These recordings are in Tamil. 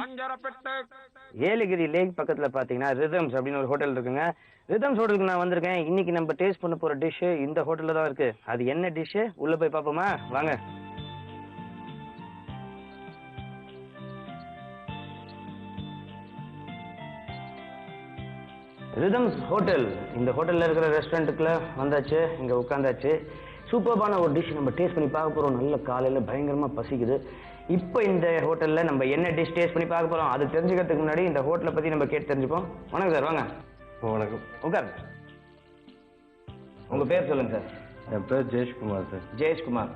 Anjarai Petti. ஏலகிரி லேக் பக்கத்துல பாத்தீங்கன்னா ரிதம்ஸ் அப்படின்னு ஒரு ஹோட்டல் இருக்குங்க. ரிதம்ஸ் ஹோட்டலுக்கு நான் வந்திருக்கேன். இன்னைக்கு நம்ம டேஸ்ட் பண்ண போற டிஷ் இந்த ஹோட்டல்ல தான் இருக்கு. அது என்ன டிஷ் உள்ள போய் பாப்போமா? வாங்க. Rhythms hotel. இந்த ஹோட்டல்ல இருக்கிற ரெஸ்டாரண்ட்டுக்குள்ள வந்தாச்சு. இங்க உட்காந்தாச்சு. சூப்பர்பான ஒரு டிஷ் நம்ம டேஸ்ட் பண்ணி பார்க்க போறோம். நல்ல காலையில பயங்கரமா பசிக்குது. இப்போ இந்த ஹோட்டல்ல நம்ம என்ன டிஷ் டேஸ்ட் பண்ணி பார்க்க போறோம் அது தெரிஞ்சுக்கிறதுக்கு முன்னாடி இந்த ஹோட்டலை பத்தி நம்ம கேட்டு தெரிஞ்சுப்போம். வணக்கம் சார், வாங்க. வணக்கம். உட்கார். உங்க பேர் சொல்லுங்க சார். என் பேர் ஜெயஷ்குமார் சார். ஜெயஷ்குமார்.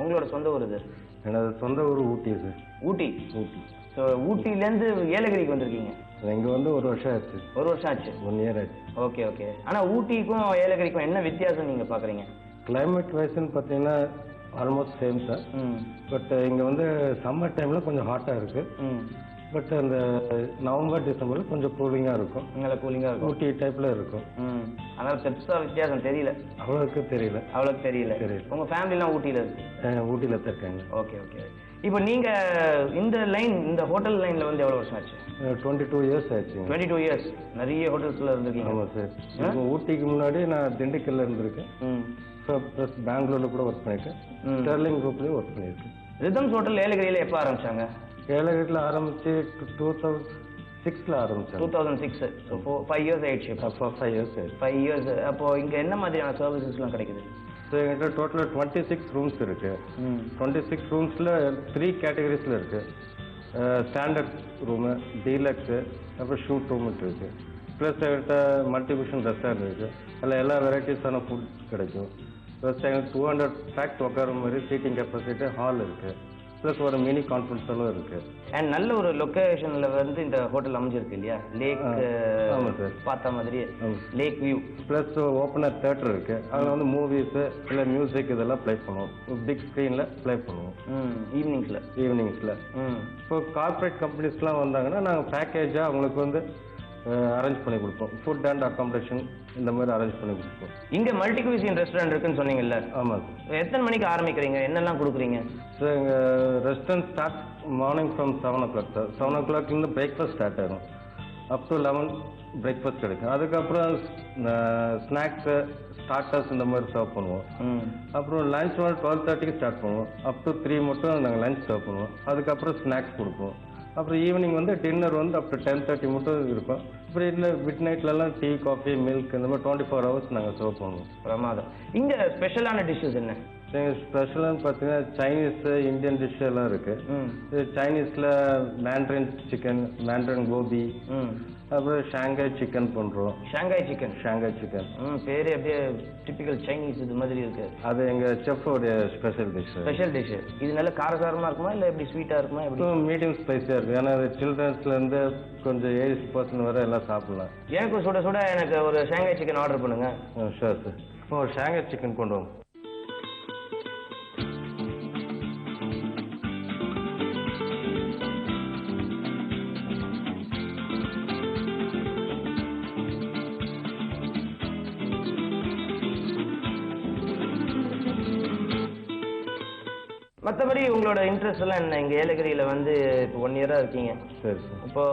உங்களோட சொந்த ஊர் இது? எனது சொந்த ஊர் ஊட்டி சார். ஊட்டி. ஊட்டி. ஸோ ஊட்டிலேருந்து ஏலகிரிக்கு வந்திருக்கீங்க? இங்கே வந்து ஒரு வருஷம் ஆச்சு. ஒரு வருஷம் ஆச்சு. 1 இயர் ஆச்சு. Okay okay. ஆனால் ஊட்டிக்கும் ஏலகிரிக்கும் என்ன வித்தியாசம் நீங்கள் பார்க்குறீங்க? கிளைமேட் வைஸ்ன்னு பார்த்தீங்கன்னா ஆல்மோஸ்ட் சேம் சார். பட் இங்கே வந்து சம்மர் டைமில் கொஞ்சம் ஹாட்டாக இருக்குது. பட் அந்த நவம்பர் டிசம்பரில் கொஞ்சம் கூலிங்காக இருக்கும். நல்லா கூலிங்காக இருக்கும். ஊட்டி டைப்பில் இருக்கும். அதனால் பெருசாக வித்தியாசம் தெரியல. அவ்வளோக்கு தெரியல. அவ்வளோக்கு தெரியல. உங்கள் ஃபேமிலிலாம் ஊட்டியில் இருக்கு? ஊட்டியில் தான் இருக்காங்க. Okay okay. இப்போ நீங்கள் இந்த ஹோட்டல் லைனில் வந்து எவ்வளோ வருஷம் ஆச்சு? 22 இயர்ஸ் ஆச்சு. 22 இயர்ஸ். நிறைய ஹோட்டல்ஸில் இருந்திருக்கீங்க? ஆமாம் சார். இப்போ ஊட்டிக்கு முன்னாடி நான் திண்டுக்கல்ல இருந்திருக்கேன். ப்ளஸ் பெங்களூரில் கூட ஒர்க் பண்ணியிருக்கேன். ஸ்டெர்லிங் குரூப்லேயும் ஒர்க் பண்ணியிருக்கேன். ரிதம்ஸ் ஹோட்டல் ஏலகிரியில் எப்போ ஆரம்பிச்சாங்க? ஏலகிரியில் ஆரம்பிச்சு 2006 ஆரம்பிச்சாங்க. 2006. ஸோ 5 இயர்ஸ் ஆயிடுச்சு. 5 இயர்ஸ் ஆயிடுச்சு. 5 இயர்ஸ். அப்போது இங்கே என்ன மாதிரியான சர்வீசஸ்லாம் கிடைக்குது? ஸோ எங்கிட்ட டோட்டலாக 26 ரூம்ஸ் இருக்குது. 26 ரூம்ஸில் 3 கேட்டகரிஸில் இருக்குது. ஸ்டாண்டர்ட் ரூமு, டீலக்ஸு, அப்புறம் ஷூட் ரூம் இருக்குது. ப்ளஸ் எங்கிட்ட மல்டிபியூஷன் ரெஸ்டாரண்ட் இருக்குது. அதில் எல்லா வெரைட்டிஸான ஃபுட் கிடைக்கும். ப்ளஸ் எங்களுக்கு 200 பேக்ஸ் உட்கார மாதிரி சீட்டிங் கெப்பாசிட்டி ஹால் இருக்குது. ப்ளஸ் ஒரு மினி கான்ஃபரன்ஸ் ஹாலும் இருக்குது. அண்ட் நல்ல ஒரு லொக்கேஷனில் வந்து இந்த ஹோட்டல் அமைஞ்சிருக்கு இல்லையா? லேக். ஆமாம் சார். பார்த்த மாதிரியே lake view. Plus opener theatre இருக்குது. அதில் வந்து மூவிஸு இல்லை மியூசிக் இதெல்லாம் ப்ளே பண்ணுவோம். பிக் ஸ்க்ரீனில் ப்ளே பண்ணுவோம் ஈவினிங்ஸில். இப்போ கார்பரேட் கம்பெனிஸ்லாம் வந்தாங்கன்னா நாங்கள் பேக்கேஜாக அவங்களுக்கு வந்து அரேஞ்ச் பண்ணி கொடுப்போம். ஃபுட் அண்ட் அக்காமடேஷன் இந்த மாதிரி அரேஞ்ச் பண்ணி கொடுப்போம். இங்கே மல்டி குவிசின் ரெஸ்டாரண்ட் இருக்குன்னு சொன்னீங்கல்ல? ஆமாம் சார். எத்தனை மணிக்கு ஆரம்பிக்கிறீங்க? என்னெல்லாம் கொடுக்குறீங்க? சார் எங்கள் restaurant start morning from 7 o'clock sir. 7 o'clockலேருந்து பிரேக்ஃபாஸ்ட் ஸ்டார்ட் ஆகிடும். அப் டு 11 பிரேக்ஃபாஸ்ட் கிடைக்கும். அதுக்கப்புறம் ஸ்நாக்ஸு, ஸ்டார்டர்ஸ் இந்த மாதிரி சர்வ் பண்ணுவோம். அப்புறம் லஞ்ச் வந்து 12:30க்கு ஸ்டார்ட் பண்ணுவோம். அப் டு 3 மட்டும் நாங்கள் லஞ்ச் சர்வ் பண்ணுவோம். அதுக்கப்புறம் ஸ்நாக்ஸ் கொடுப்போம். அப்புறம் ஈவினிங் வந்து டின்னர் வந்து அப் டு 10:30 மட்டும் இருக்கும். அப்புறம் இல்லை மிட் நைட்லலாம் டீ, காஃபி, மில்க் இந்த மாதிரி 24 hours நாங்கள் சர்வ் பண்ணுவோம். பிரமாதம். இங்கே ஸ்பெஷலான டிஷ்ஷஸ் என்ன? ஸ்பெஷலானு பார்த்தீங்கன்னா சைனீஸு, இந்தியன் டிஷ் எல்லாம் இருக்குது. சைனீஸில் மேண்ட்ரின் சிக்கன், மேண்ட்ரின் கோபி, அப்புறம் ஷாங்காய் சிக்கன் பண்ணுறோம். Shanghai chicken? Shanghai chicken. பேர் அப்படியே டிப்பிக்கல் சைனீஸ் இது மாதிரி இருக்கு. அது எங்கள் செஃப்போடைய ஸ்பெஷல் டிஷ். Special dish. இது நல்ல காரசாரமாக இருக்குமா இல்லை எப்படி ஸ்வீட்டாக இருக்குமா? எப்படி? மீடியம் ஸ்பைஸியாக இருக்குது. ஏன்னா அது சில்ட்ரன்ஸ்லேருந்து கொஞ்சம் ஏஜ் பர்சன் வரை எல்லாம் சாப்பிடலாம். எனக்கு சுட சுட எனக்கு ஒரு ஷாங்காய் சிக்கன் ஆர்டர் பண்ணுங்க. Sure sir. இப்போ ஒரு ஷாங்காய் சிக்கன் கொண்டு வாங்க. மற்றபடி உங்களோட இன்ட்ரெஸ்ட் எல்லாம் என்ன? இங்கே ஏலகிரியில் வந்து இப்போ 1 இயராக இருக்கீங்க. சரி சார். இப்போ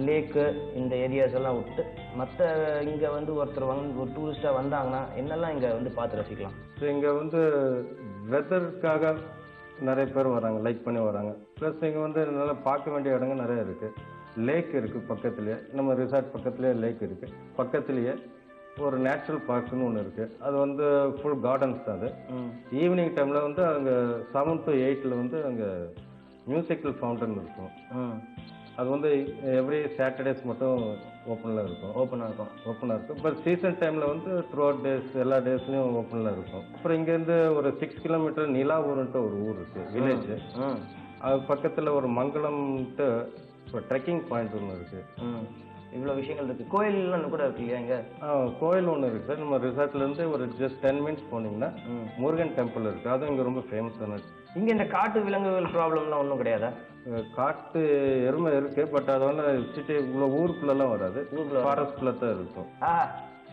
லேக்கு இந்த ஏரியாஸ் எல்லாம் விட்டு மற்ற இங்கே வந்து ஒருத்தர் ஒரு டூரிஸ்டாக வந்தாங்கன்னா என்னெல்லாம் இங்கே வந்து பார்த்து ரசிக்கலாம்? ஸோ இங்கே வந்து வெதருக்காக நிறைய பேர் வராங்க, லைக் பண்ணி வராங்க. ப்ளஸ் இங்கே வந்து நல்லா பார்க்க வேண்டிய இடங்கள் நிறைய இருக்குது. லேக் இருக்குது பக்கத்துலேயே. நம்ம ரிசார்ட் பக்கத்துலேயே லேக் இருக்குது. பக்கத்துலேயே ஒரு நேச்சுரல் பார்க்குன்னு ஒன்று இருக்குது. அது வந்து ஃபுல் கார்டன்ஸ் தான். அது ஈவினிங் டைமில் வந்து அங்கே 7 to 8 வந்து அங்கே மியூசிக்கல் ஃபவுண்டன் இருக்கும். அது வந்து எவ்ரி சாட்டர்டேஸ் மட்டும் ஓப்பனாக இருக்கும். பட் சீசன் டைமில் வந்து த்ரூ அவுட் டேஸ் எல்லா டேஸ்லையும் ஓப்பனில் இருக்கும். அப்புறம் இங்கேருந்து ஒரு 6 கிலோமீட்டர் நிலாவூர்ன்ட்டு ஒரு ஊர் இருக்குது, வில்லேஜ். அது பக்கத்தில் ஒரு மங்களம்ட்டு ஒரு ட்ரெக்கிங் பாயிண்ட் ஒன்று இருக்குது. இவ்வளோ விஷயங்கள் இருக்குது. கோயில்லாம் கூட இருக்கு இல்லையா இங்கே? கோயில் ஒன்று இருக்குது சார். நம்ம ரிசார்ட்லேருந்து ஒரு ஜஸ்ட் 10 minutes போனீங்கன்னா முருகன் டெம்பிள் இருக்குது. அதுவும் இங்கே ரொம்ப ஃபேமஸான. இங்கே இந்த காட்டு விலங்குகள் ப்ராப்ளம்லாம் ஒன்றும் கிடையாதா? காட்டு எருமை இருக்குது. பட் அது வந்து சிட்டி இவ்வளோ ஊருக்குள்ளெல்லாம் வராது. ஃபாரஸ்ட்ல தான் இருக்கும்.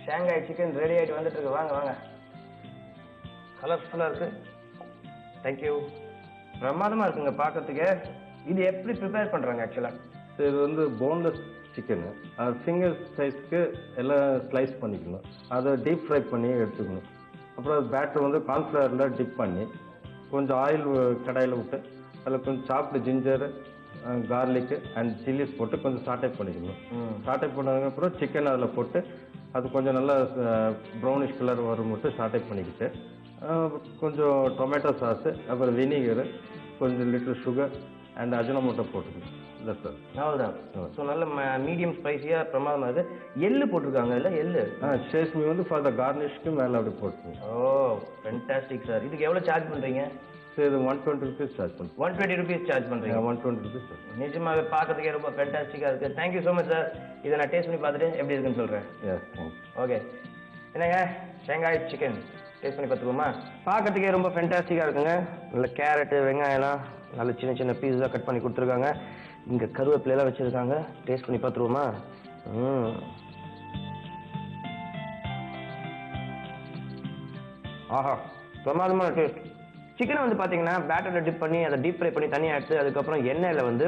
ஷாங்காய் சிக்கன் ரெடி ஆகிட்டு வந்துட்டு இருக்கு. வாங்க வாங்க. கலர்ஃபுல்லாக இருக்குது. தேங்க்யூ. பிரமாதமாக இருக்குங்க பார்க்கறதுக்கு. இது எப்படி ப்ரிப்பேர் பண்ணுறாங்க ஆக்சுவலாக? இது வந்து போன்லெஸ் சிக்கனு, அது ஃபிங்கர் சைஸ்க்கு எல்லாம் ஸ்லைஸ் பண்ணிக்கணும், அதை டீப் ஃப்ரை பண்ணி எடுத்துக்கணும். அப்புறம் அது பேட்டர் வந்து கார்ன்ஃப்ளவரில் டிப் பண்ணி கொஞ்சம் ஆயில் கடாயில் விட்டு அதில் கொஞ்சம் சாப்டு ஜிஞ்சர், கார்லிக்கு அண்ட் சில்லிஸ் போட்டு கொஞ்சம் சாட்டை பண்ணிக்கணும். சாட்டை பண்ணதுக்கப்புறம் சிக்கன் அதில் போட்டு அது கொஞ்சம் நல்லா ப்ரௌனிஷ் கலர் வரும் மட்டும் சாட்டை பண்ணிக்கிட்டு கொஞ்சம் டொமேட்டோ சாஸு, அப்புறம் வினிகரு, கொஞ்சம் லிட்டர் சுகர் அண்ட் அஜினோமோட்டோ போட்டுக்கணும். இல்லை சார், அவ்வளோதான். ஸோ நல்ல மீடியம் ஸ்பைஸியாக பிரமாதமாக இருக்குது. எள்ளு போட்டிருக்காங்க இல்லை? எள்ளு சேஸ்மி வந்து ஃபார் த கார்னிஷ்க்கு மேலே அப்படி போட்டுக்கணும். ஓ ஃபென்டாஸ்டிக் சார். இதுக்கு எவ்வளோ சார்ஜ் பண்ணுறீங்க? சார் இது 120 rupees சார்ஜ் பண்ணுறேன். 120 rupees சார்ஜ் பண்ணுறீங்க? 120 rupees சார். நிஜமாகவே பார்க்கறதுக்கே ரொம்ப ஃபென்டாஸ்டிக்காக இருக்குது. Thank you so much sir. இதை நான் டேஸ்ட் பண்ணி பார்த்துட்டு எப்படி இருக்குன்னு சொல்கிறேன். S, thank you. ஓகே, என்னங்க ஷெங்காய் சிக்கன் டேஸ்ட் பண்ணி பார்த்துக்கோமா? பார்க்கறதுக்கே ரொம்ப ஃபென்டாஸ்டிக்காக இருக்குங்க. நல்ல கேரட்டு, வெங்காயம்லாம் நல்ல சின்ன சின்ன பீஸாக கட் பண்ணி கொடுத்துருக்காங்க. இங்கே கருவேப்பிலையெல்லாம் வச்சுருக்காங்க. டேஸ்ட் பண்ணி பார்த்துருவோமா? ஆஹா, பிரமாதமான டேஸ்ட். சிக்கனை வந்து பார்த்தீங்கன்னா பேட்டரில் டிப் பண்ணி அதை டீப் ஃப்ரை பண்ணி தனியாக எடுத்து அதுக்கப்புறம் எண்ணெயில் வந்து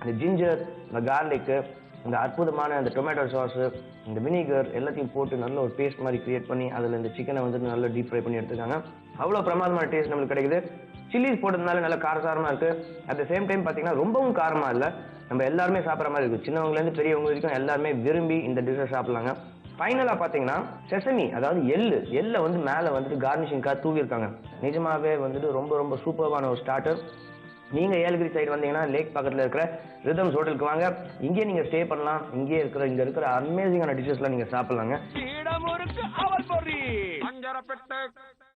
அந்த ஜிஞ்சர், இந்த கார்லிக்கு, இந்த அற்புதமான அந்த டொமேட்டோ சாஸு, இந்த வினிகர் எல்லாத்தையும் போட்டு நல்ல ஒரு பேஸ்ட் மாதிரி கிரியேட் பண்ணி அதில் இந்த சிக்கனை வந்து நல்லா டீப் ஃப்ரை பண்ணி எடுத்துருக்காங்க. அவ்வளோ பிரமாதமான டேஸ்ட் நம்மளுக்கு கிடைக்குது. சில்லிஸ் போட்டதுனால நல்ல காரசாரமாக இருக்குது. அட் த சேம் டைம் பார்த்தீங்கன்னா ரொம்பவும் காரமாக இல்லை. நம்ம எல்லாருமே சாப்பிட்ற மாதிரி இருக்குது. சின்னவங்கலேருந்து பெரியவங்க வரைக்கும் எல்லாருமே விரும்பி இந்த டிஷ்ஷை சாப்பிட்லாங்க. ஃபைனலாக பார்த்தீங்கன்னா செசமி, அதாவது எள்ளை வந்து மேலே வந்துட்டு கார்னிஷிங்காக தூவிருக்காங்க. நிஜமாகவே வந்துட்டு ரொம்ப ரொம்ப சூப்பரான ஒரு ஸ்டார்டர். நீங்கள் ஏலகிரி சைடு வந்தீங்கன்னா லேக் பக்கத்தில் இருக்கிற ரிதம்ஸ் ஹோட்டலுக்கு வாங்க. இங்கேயே நீங்கள் ஸ்டே பண்ணலாம். இங்கே இருக்கிற அமேசிங்கான டிஷ்ஷஸ்லாம் நீங்கள் சாப்பிட்லாங்க.